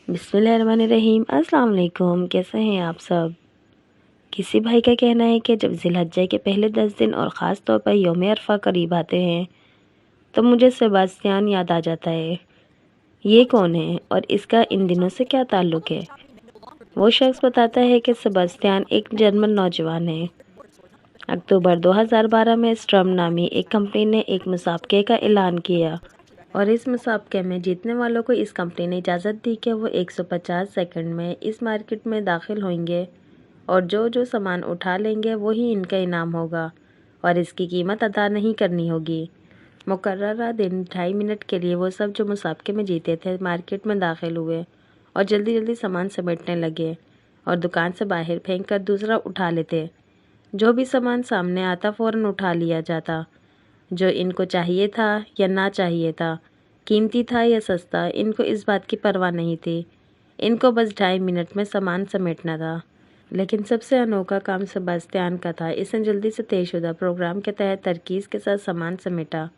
बिस्मिल्लाहिर्रहमानिर्रहीम। अस्सलाम वालेकुम। कैसे हैं आप सब? किसी भाई का कहना है कि जब ज़िलहज्जा के पहले 10 दिन और ख़ास तौर पर यौम अरफा करीब आते हैं तो मुझे सेबास्तियान याद आ जाता है। ये कौन है और इसका इन दिनों से क्या ताल्लुक़ है? वो शख्स बताता है कि सेबास्तियान एक जर्मन नौजवान है। अक्टूबर 2012 में स्ट्रम नामी एक कंपनी ने एक मुसाबके का ऐलान किया और इस मुसाबके में जीतने वालों को इस कंपनी ने इजाज़त दी कि वो 150 सेकंड में इस मार्केट में दाखिल होंगे और जो सामान उठा लेंगे वही इनका इनाम होगा और इसकी कीमत अदा नहीं करनी होगी। मुकर्ररा दिन 2.5 मिनट के लिए वो सब जो मुसाबके में जीते थे मार्केट में दाखिल हुए और जल्दी जल्दी सामान समेटने लगे और दुकान से बाहर फेंक कर दूसरा उठा लेते। जो भी सामान सामने आता फ़ौरन उठा लिया जाता, जो इनको चाहिए था या ना चाहिए था, कीमती था या सस्ता, इनको इस बात की परवाह नहीं थी। इनको बस 2.5 मिनट में सामान समेटना था। लेकिन सबसे अनोखा काम सेबास्तियान का था। इसने जल्दी से तयशुदा प्रोग्राम के तहत तरकीज़ के साथ सामान समेटा,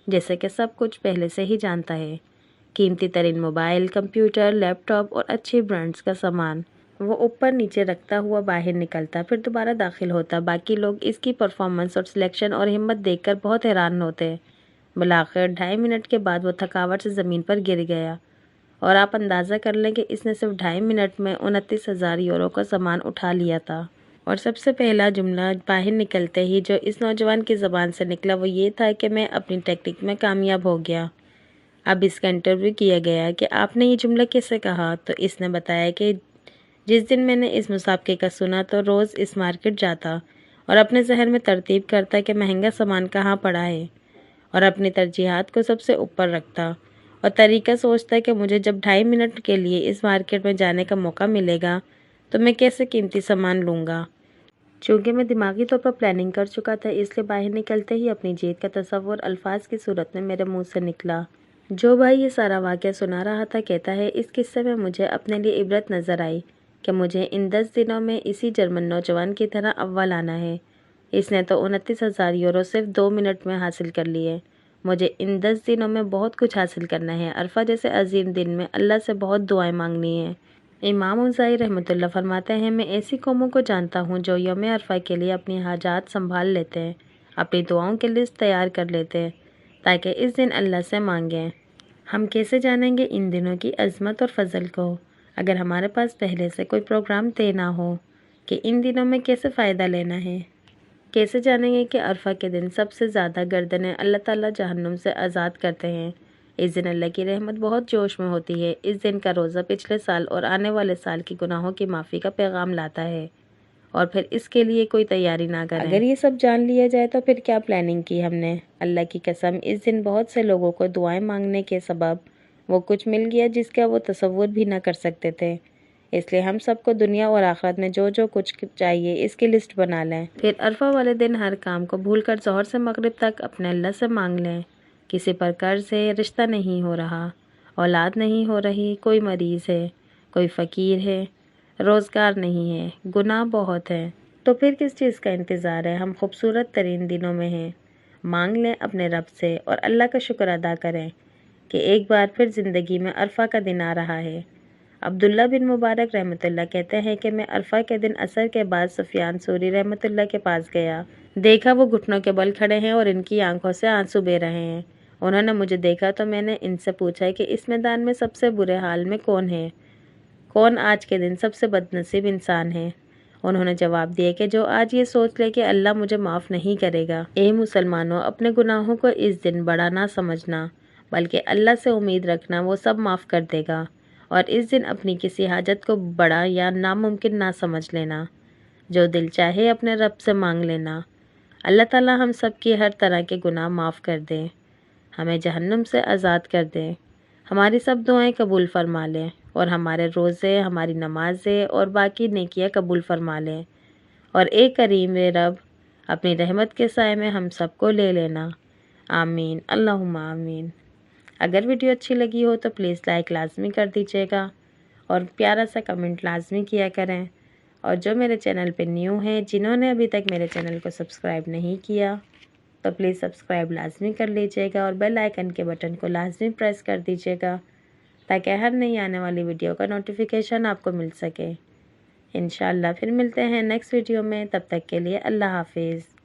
जैसे कि सब कुछ पहले से ही जानता है। कीमती तरीन मोबाइल, कंप्यूटर, लैपटॉप और अच्छी ब्रांड्स का सामान वो ऊपर नीचे रखता हुआ बाहर निकलता, फिर दोबारा दाखिल होता। बाकी लोग इसकी परफॉर्मेंस और सिलेक्शन और हिम्मत देखकर बहुत हैरान होते। बिलाखिर 2.5 मिनट के बाद वो थकावट से ज़मीन पर गिर गया और आप अंदाज़ा कर लें कि इसने सिर्फ 2.5 मिनट में 29,000 यूरो का सामान उठा लिया था। और सबसे पहला जुमला बाहर निकलते ही जो इस नौजवान की ज़बान से निकला वो ये था कि मैं अपनी टेक्निक में कामयाब हो गया। अब इसका इंटरव्यू किया गया कि आपने ये जुमला कैसे कहा, तो इसने बताया कि जिस दिन मैंने इस मुसाबके का सुना तो रोज़ इस मार्केट जाता और अपने जहन में तरतीब करता कि महंगा सामान कहाँ पड़ा है और अपनी तरजीहात को सबसे ऊपर रखता और तरीका सोचता कि मुझे जब 2.5 मिनट के लिए इस मार्केट में जाने का मौका मिलेगा तो मैं कैसे कीमती सामान लूँगा। चूँकि मैं दिमागी तौर पर प्लानिंग कर चुका था, इसलिए बाहर निकलते ही अपनी जीत का तसव्वुर अल्फाज की सूरत में मेरे मुंह से निकला। जो भाई ये सारा वाक़या सुना रहा था कहता है, इस किस्से में मुझे अपने लिए इबरत नज़र आई कि मुझे इन 10 दिनों में इसी जर्मन नौजवान की तरह अव्वल आना है। इसने तो 29,000 यूरो सिर्फ 2 मिनट में हासिल कर लिए। मुझे इन 10 दिनों में बहुत कुछ हासिल करना है। अरफा जैसे अजीम दिन में अल्लाह से बहुत दुआएं मांगनी है। इमाम उज़ाई रहमतुल्लाह फरमाते हैं, मैं ऐसी कौमों को जानता हूँ जो यौम अरफा के लिए अपनी हाजात संभाल लेते हैं, अपनी दुआओं की लिस्ट तैयार कर लेते हैं ताकि इस दिन अल्लाह से मांगें। हम कैसे जानेंगे इन दिनों की अज़मत और फ़ज़ल को अगर हमारे पास पहले से कोई प्रोग्राम तय ना हो कि इन दिनों में कैसे फ़ायदा लेना है। कैसे जानेंगे कि अरफा के दिन सबसे ज़्यादा गर्दनें अल्लाह ताला जहन्नुम से आज़ाद करते हैं। इस दिन अल्लाह की रहमत बहुत जोश में होती है। इस दिन का रोज़ा पिछले साल और आने वाले साल की गुनाहों की माफ़ी का पैगाम लाता है और फिर इसके लिए कोई तैयारी ना करें। अगर ये सब जान लिया जाए तो फिर क्या प्लानिंग की हमने। अल्लाह की कसम, इस दिन बहुत से लोगों को दुआएं मांगने के सबब वो कुछ मिल गया जिसका वो तसव्वुर भी ना कर सकते थे। इसलिए हम सबको दुनिया और आखिरत में जो जो कुछ चाहिए इसकी लिस्ट बना लें। फिर अरफा वाले दिन हर काम को भूल कर ज़ोहर से मगरिब तक अपने अल्लाह से मांग लें। किसी पर कर्ज है, रिश्ता नहीं हो रहा, औलाद नहीं हो रही, कोई मरीज़ है, कोई फ़कीर है, रोज़गार नहीं है, गुनाह बहुत है, तो फिर किस चीज़ का इंतज़ार है। हम खूबसूरत तरीन दिनों में हैं। मांग लें अपने रब से और अल्लाह का शुक्र अदा करें कि एक बार फिर ज़िंदगी में अरफा का दिन आ रहा है। अब्दुल्ला बिन मुबारक रहमतुल्लाह कहते हैं कि मैं अरफा के दिन असर के बाद सुफियान सूरी रहमतुल्लाह के पास गया। देखा वो घुटनों के बल खड़े हैं और इनकी आंखों से आंसू बह रहे हैं। उन्होंने मुझे देखा तो मैंने इनसे पूछा कि इस मैदान में सबसे बुरे हाल में कौन है, कौन आज के दिन सबसे बदनसीब इंसान है। उन्होंने जवाब दिया कि जो आज ये सोच ले कि अल्लाह मुझे माफ़ नहीं करेगा। ए मुसलमानों, अपने गुनाहों को इस दिन बड़ा ना समझना, बल्कि अल्लाह से उम्मीद रखना वो सब माफ़ कर देगा। और इस दिन अपनी किसी हाजत को बड़ा या नामुमकिन ना समझ लेना। जो दिल चाहे अपने रब से मांग लेना। अल्लाह ताला हम सब की हर तरह के गुनाह माफ़ कर दे, हमें जहन्नुम से आज़ाद कर दे, हमारी सब दुआएं कबूल फरमा लें और हमारे रोज़े, हमारी नमाज़ें और बाकी नेकियां कबूल फरमा लें। और एक करीम रब अपनी रहमत के साए में हम सबको ले लेना। आमीन, अल्लाहुम्मा आमीन। अगर वीडियो अच्छी लगी हो तो प्लीज़ लाइक लाजमी कर दीजिएगा और प्यारा सा कमेंट लाजमी किया करें। और जो मेरे चैनल पे न्यू हैं, जिन्होंने अभी तक मेरे चैनल को सब्सक्राइब नहीं किया, तो प्लीज़ सब्सक्राइब लाजमी कर लीजिएगा और बेल आइकन के बटन को लाजमी प्रेस कर दीजिएगा تاکہ ہر نئی آنے والی ویڈیو کا نوٹیفیکیشن آپ کو مل سکے۔ انشاءاللہ پھر ملتے ہیں نیکسٹ ویڈیو میں، تب تک کے لیے اللہ حافظ۔